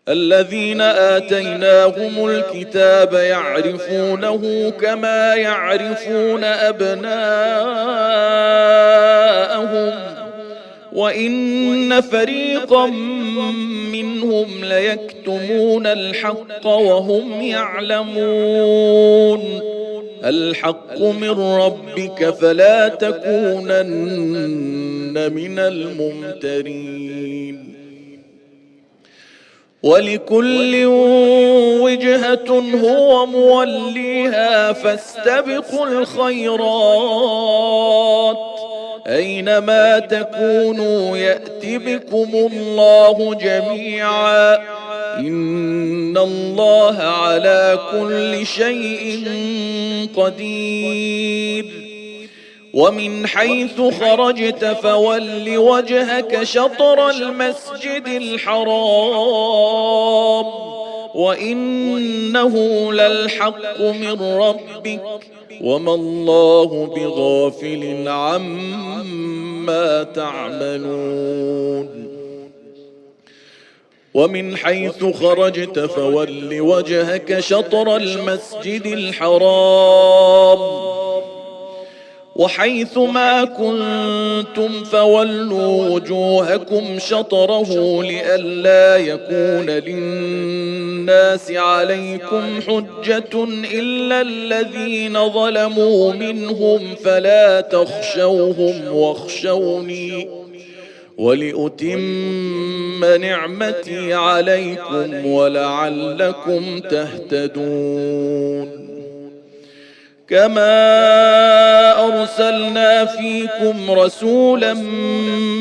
الذين آتيناهم الكتاب يعرفونه كما يعرفون أبناءهم وإن فريقا منهم ليكتمون الحق وهم يعلمون. الحق من ربك فلا تكونن من الممترين. ولكل وجهة هو موليها فاستبقوا الخيرات أينما تكونوا يأت بكم الله جميعا إن الله على كل شيء قدير. ومن حيث خرجت فول وجهك شطر المسجد الحرام وإنه للحق من ربك وما الله بغافل عما تعملون. ومن حيث خرجت فول وجهك شطر المسجد الحرام وحيث ما كنتم فولوا وجوهكم شطره لئلا يكون للناس عليكم حجة إلا الذين ظلموا منهم فلا تخشوهم واخشوني ولأتم نعمتي عليكم ولعلكم تهتدون. كما أرسلنا فيكم رسولا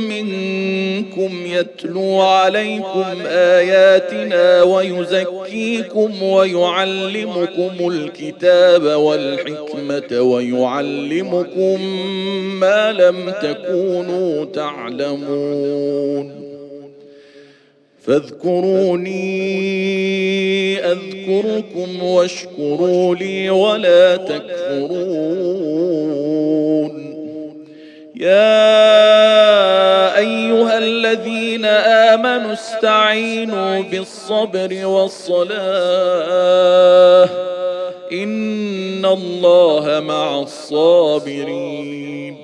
منكم يتلو عليكم آياتنا ويزكيكم ويعلمكم الكتاب والحكمة ويعلمكم ما لم تكونوا تعلمون. فاذكروني أذكركم واشكروا لي ولا تكفرون. يا أيها الذين آمنوا استعينوا بالصبر والصلاة إن الله مع الصابرين.